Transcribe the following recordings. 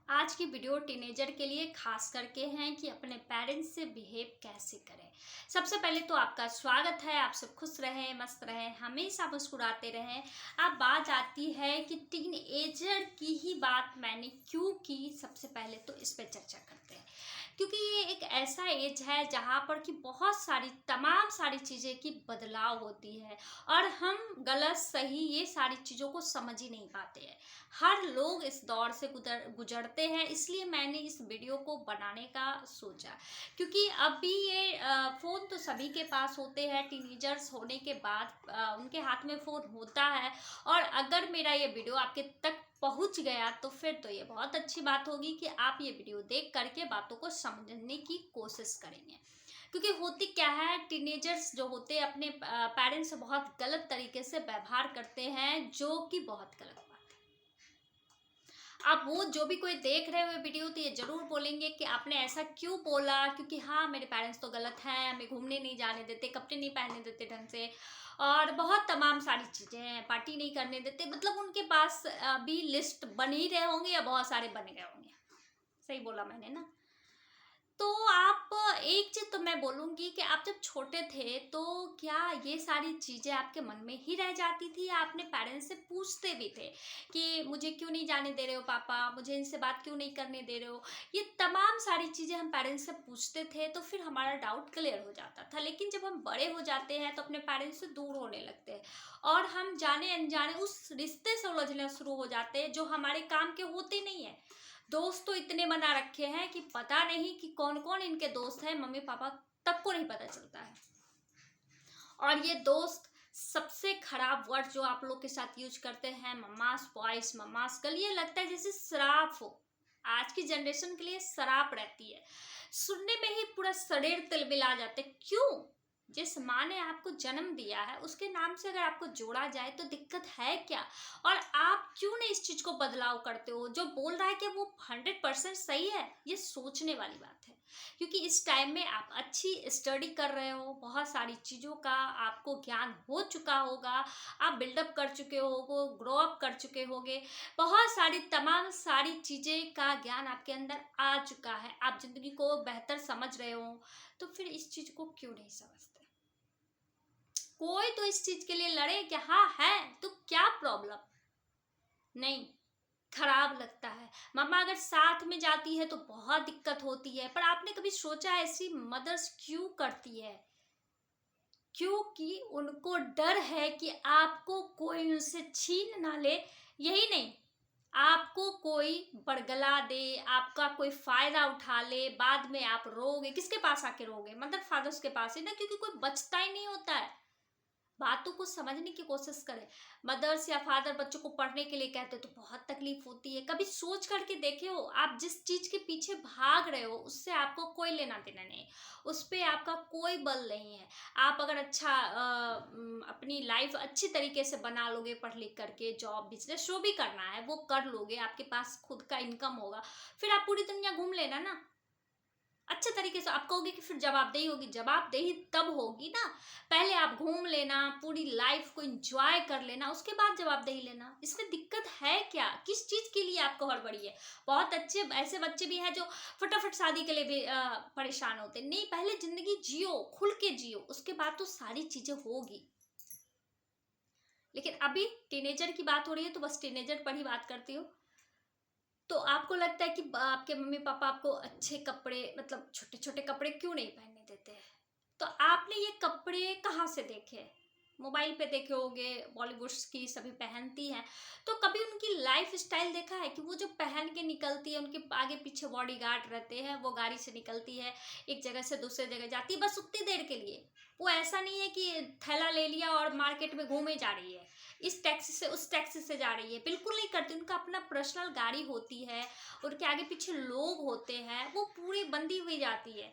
आज की video teenager के लिए खास करके हैं कि अपने पेरेंट्स से बिहेव कैसे करें। सबसे पहले तो आपका स्वागत है। आप सब खुश रहें, मस्त रहें, हमेशा मुस्कुराते रहें। अब बात आती है कि टीनेजर की ही बात मैंने क्यों की। सबसे पहले तो इस पे चर्चा करते हैं क्योंकि ये एक ऐसा एज है जहाँ पर कि बहुत सारी तमाम सारी चीज़ें की बदलाव होती है और हम गलत सही ये सारी चीज़ों को समझ ही नहीं पाते हैं। हर लोग इस दौर से गुजरते हैं, इसलिए मैंने इस वीडियो को बनाने का सोचा। क्योंकि अभी ये फ़ोन तो सभी के पास होते हैं। टीनेजर्स होने के बाद उनके हाथ में फ़ोन होता है और अगर मेरा ये वीडियो आपके तक पहुंच गया तो फिर तो ये बहुत अच्छी बात होगी कि आप ये वीडियो देख करके बातों को समझने की कोशिश करेंगे। क्योंकि होती क्या है, टीनेजर्स जो होते हैं अपने पेरेंट्स से बहुत गलत तरीके से व्यवहार करते हैं, जो कि बहुत गलत बात है। आप वो जो भी कोई देख रहे हुए वीडियो तो ये जरूर बोलेंगे कि आपने ऐसा क्यों बोला, क्योंकि हाँ मेरे पेरेंट्स तो गलत हैं, हमें घूमने नहीं जाने देते, कपड़े नहीं पहनने देते ढंग से और बहुत तमाम सारी चीज़ें हैं, पार्टी नहीं करने देते। मतलब उनके पास अभी लिस्ट बन ही रहे होंगे या बहुत सारे बन गए होंगे। सही बोला मैंने ना। तो आप एक चीज़ तो मैं बोलूँगी कि आप जब छोटे थे तो क्या ये सारी चीज़ें आपके मन में ही रह जाती थी या आपने पेरेंट्स से पूछते भी थे कि मुझे क्यों नहीं जाने दे रहे हो पापा, मुझे इनसे बात क्यों नहीं करने दे रहे हो। ये तमाम सारी चीज़ें हम पेरेंट्स से पूछते थे तो फिर हमारा डाउट क्लियर हो जाता था। लेकिन जब हम बड़े हो जाते हैं तो अपने पेरेंट्स से दूर होने लगते हैं और हम जाने अनजाने उस रिश्ते से उलझना शुरू हो जाते हैं जो हमारे काम के होते नहीं है। दोस्त तो इतने बना रखे हैं कि पता नहीं कि कौन कौन इनके दोस्त हैं, मम्मी पापा तक को नहीं पता चलता है। और ये दोस्त सबसे खराब वर्ड जो आप लोग के साथ यूज करते हैं, मम्मास बॉयज, मम्मास गर्ल, ये लगता है जैसे श्राप हो। आज की जनरेशन के लिए श्राप रहती है। सुनने में ही पूरा शरीर तिलमिला जाते। क्यों? जिस माँ ने आपको जन्म दिया है उसके नाम से अगर आपको जोड़ा जाए तो दिक्कत है क्या? और आप क्यों नहीं इस चीज को बदलाव करते हो? जो बोल रहा है कि वो 100% सही है, ये सोचने वाली बात है। क्योंकि इस टाइम में आप अच्छी स्टडी कर रहे हो, बहुत सारी चीज़ों का आपको ज्ञान हो चुका होगा, आप बिल्डअप कर चुके होगो, ग्रो अप कर चुके होगे, बहुत सारी तमाम सारी चीज़ें का ज्ञान आपके अंदर आ चुका है, आप ज़िंदगी को बेहतर समझ रहे हो। तो फिर इस चीज़ को क्यों नहीं समझते? कोई तो इस चीज़ के लिए लड़े कि हाँ है तो क्या प्रॉब्लम नहीं। खराब लगता है। मम्मा अगर साथ में जाती है तो बहुत दिक्कत होती है, पर आपने कभी सोचा है ऐसी मदर्स क्यों करती है? क्योंकि उनको डर है कि आपको कोई उनसे छीन ना ले। यही नहीं, आपको कोई बरगला दे, आपका कोई फायदा उठा ले, बाद में आप रोगे। किसके पास आके रोगे? मदर फादर्स के पास ही ना, क्योंकि कोई बचता ही नहीं होता है। बातों को समझने की कोशिश करें। मदर्स या फादर बच्चों को पढ़ने के लिए कहते तो बहुत तकलीफ होती है। कभी सोच करके देखे हो, आप जिस चीज के पीछे भाग रहे हो उससे आपको कोई लेना देना नहीं, उस पर आपका कोई बल नहीं है। आप अगर अच्छा अपनी लाइफ अच्छी तरीके से बना लोगे, पढ़ लिख करके जॉब बिजनेस जो भी करना है वो कर लोगे, आपके पास खुद का इनकम होगा, फिर आप पूरी दुनिया घूम लेना ना अच्छे तरीके से। आप कहोगे कि फिर जवाबदेही होगी, जवाबदेही तब होगी ना, पहले आप घूम लेना, पूरी लाइफ को एंजॉय कर लेना, उसके बाद जवाबदेही लेना। इसमें दिक्कत है क्या? किस चीज के लिए आपको हड़बड़ी है? बहुत अच्छे ऐसे बच्चे भी हैं जो फटाफट शादी के लिए भी परेशान होते नहीं। पहले जिंदगी जियो, खुल के जियो, उसके बाद तो सारी चीजें होगी। लेकिन अभी टीनेजर की बात हो रही है तो बस टीनेजर पर ही बात करती हूँ। तो आपको लगता है कि आपके मम्मी पापा आपको अच्छे कपड़े, मतलब छोटे छोटे कपड़े क्यों नहीं पहनने देते हैं? तो आपने ये कपड़े कहाँ से देखे? मोबाइल पे देखे होंगे, बॉलीवुड की सभी पहनती हैं। तो कभी उनकी लाइफ स्टाइल देखा है कि वो जो पहन के निकलती है, उनके आगे पीछे बॉडी गार्ड रहते हैं, वो गाड़ी से निकलती है, एक जगह से दूसरे जगह जाती है बस उतनी देर के लिए। वो ऐसा नहीं है कि थैला ले लिया और मार्केट में घूमे जा रही है, इस टैक्सी से उस टैक्सी से जा रही है, बिल्कुल नहीं करती। उनका अपना पर्सनल गाड़ी होती है, उनके आगे पीछे लोग होते हैं, वो पूरी बंदी हुई जाती है।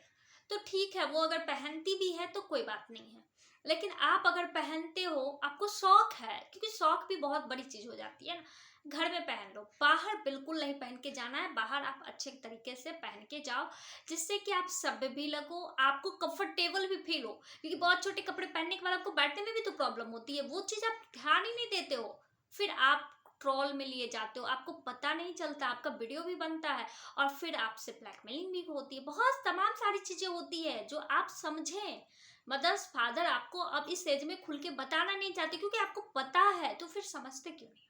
तो ठीक है, वो अगर पहनती भी है तो कोई बात नहीं है। लेकिन आप अगर पहनते हो, आपको शौक है, क्योंकि शौक भी बहुत बड़ी चीज हो जाती है ना, घर में पहन लो, बाहर बिल्कुल नहीं पहन के जाना है। बाहर आप अच्छे तरीके से पहन के जाओ, जिससे कि आप सब भी लगो, आपको कंफर्टेबल भी फील हो। क्योंकि बहुत छोटे कपड़े पहनने के बाद आपको बैठने में भी तो प्रॉब्लम होती है, वो चीज आप ध्यान ही नहीं देते हो। फिर आप ट्रोल में लिए जाते हो, आपको पता नहीं चलता, आपका वीडियो भी बनता है और फिर आपसे ब्लैकमेलिंग भी होती है, बहुत तमाम सारी चीजें होती है जो आप समझें। मदर्स फादर आपको अब इस एज में खुल के बताना नहीं चाहते क्योंकि आपको पता है, तो फिर समझते क्यों नहीं।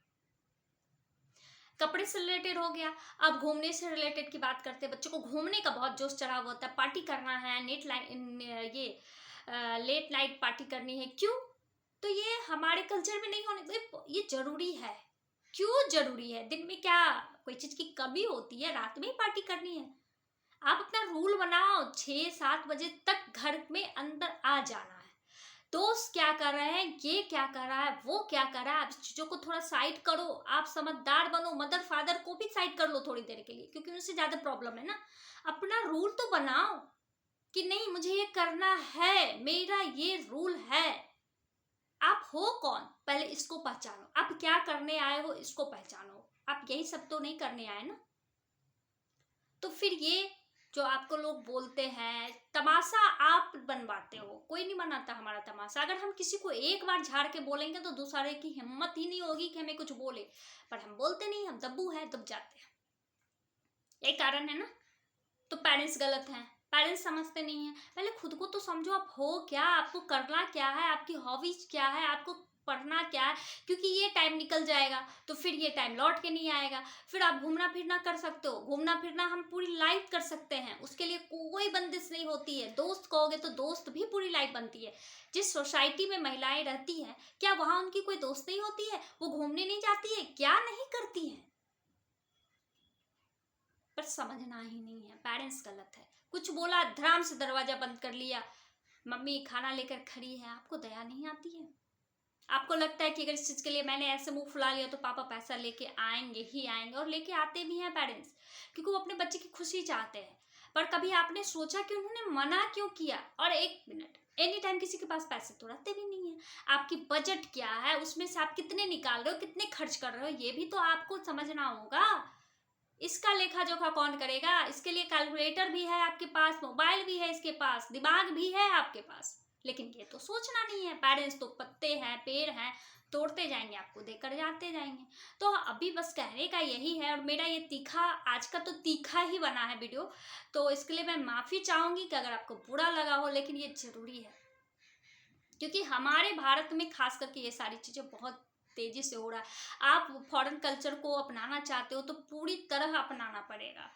कपड़े से रिलेटेड हो गया, अब घूमने से रिलेटेड की बात करते हैं। बच्चों को घूमने का बहुत जोश चढ़ा हुआ होता है, पार्टी करना है, लेट नाइट पार्टी करनी है। क्यों? तो ये हमारे कल्चर में नहीं होने, ये जरूरी है। क्यों जरूरी है? दिन में क्या कोई चीज की कमी होती है? रात में ही पार्टी करनी है? आप अपना रूल बनाओ, 6-7 बजे तक घर में अंदर आ जाना है। दोस्त क्या कर रहे हैं, ये क्या कर रहा है, वो क्या कर रहा है, आप इस चीजों को थोड़ा साइड करो, आप समझदार बनो। मदर फादर को भी साइड कर लो थोड़ी देर के लिए, क्योंकि उनसे ज्यादा प्रॉब्लम है ना। अपना रूल तो बनाओ कि नहीं मुझे ये करना है, मेरा ये रूल है। आप हो कौन, पहले इसको पहचानो। आप क्या करने आए हो, इसको पहचानो। आप यही सब तो नहीं करने आए ना। तो फिर ये जो आपको लोग बोलते हैं तमाशा आप बनवाते हो, कोई नहीं बनाता हमारा तमाशा। अगर हम किसी को एक बार झाड़ के बोलेंगे तो दूसरे की हिम्मत ही नहीं होगी कि हमें कुछ बोले, पर हम बोलते नहीं, हम दब्बू है, दब जाते हैं। यही कारण है ना। तो पेरेंट्स गलत हैं, पेरेंट्स समझते नहीं हैं। पहले खुद को तो समझो, आप हो क्या, आपको करना क्या है, आपकी हॉबीज क्या है, आपको पढ़ना क्या है। क्योंकि ये टाइम निकल जाएगा तो फिर ये टाइम लौट के नहीं आएगा। फिर आप घूमना फिरना कर सकते हो, घूमना फिरना हम पूरी लाइफ कर सकते हैं, उसके लिए कोई बंदिश नहीं होती है। दोस्त कहोगे तो दोस्त भी पूरी लाइफ बनती है। जिस सोसाइटी में महिलाएं रहती हैं, क्या वहां उनकी कोई दोस्त नहीं होती है? वो घूमने नहीं जाती है? क्या नहीं करती है? पर समझना ही नहीं है, पेरेंट्स गलत है। कुछ बोला, धड़ाम से दरवाजा बंद कर लिया, मम्मी खाना लेकर खड़ी है। आपको दया नहीं आती है? आपको लगता है कि अगर इस चीज के लिए मैंने ऐसे मुंह फुला लिया तो पापा पैसा लेके आएंगे ही आएंगे, और लेके आते भी हैं पेरेंट्स, क्योंकि वो अपने बच्चे की खुशी चाहते हैं। पर कभी आपने सोचा कि उन्होंने मना क्यों किया? और एक मिनट, एनी टाइम किसी के पास पैसे तो रहते भी नहीं है। आपकी बजट क्या है, उसमें से आप कितने निकाल रहे हो, कितने खर्च कर रहे हो, ये भी तो आपको समझना होगा। इसका लेखा जोखा कौन करेगा? इसके लिए कैलकुलेटर भी है आपके पास, मोबाइल भी है इसके पास, दिमाग भी है आपके पास, लेकिन ये तो सोचना नहीं है। पेरेंट्स तो पत्ते हैं, पेड़ हैं, तोड़ते जाएंगे, आपको देकर जाते जाएंगे। तो अभी बस कहने का यही है, और मेरा ये तीखा, आज का तो तीखा ही बना है वीडियो, तो इसके लिए मैं माफी चाहूंगी कि अगर आपको बुरा लगा हो, लेकिन ये जरूरी है क्योंकि हमारे भारत में खास करके ये सारी चीजें बहुत तेजी से हो रहा है। आप फॉरेन कल्चर को अपनाना चाहते हो तो पूरी तरह अपनाना पड़ेगा,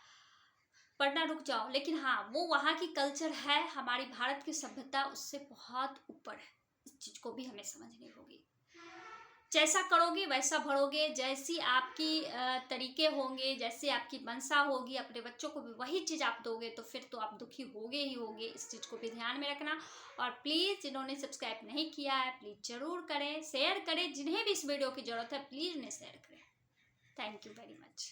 पढ़ना रुक जाओ। लेकिन हाँ, वो वहाँ की कल्चर है, हमारी भारत की सभ्यता उससे बहुत ऊपर है। इस चीज को भी हमें समझनी होगी। जैसा करोगे वैसा भरोगे, जैसी आपकी तरीके होंगे, जैसे आपकी मनसा होगी, अपने बच्चों को भी वही चीज़ आप दोगे, तो फिर तो आप दुखी होगे ही होगे। इस चीज़ को भी ध्यान में रखना। और प्लीज़ जिन्होंने सब्सक्राइब नहीं किया है, प्लीज़ ज़रूर करें, शेयर करें। जिन्हें भी इस वीडियो की ज़रूरत है प्लीज़ उन्हें शेयर करें। Thank you very much.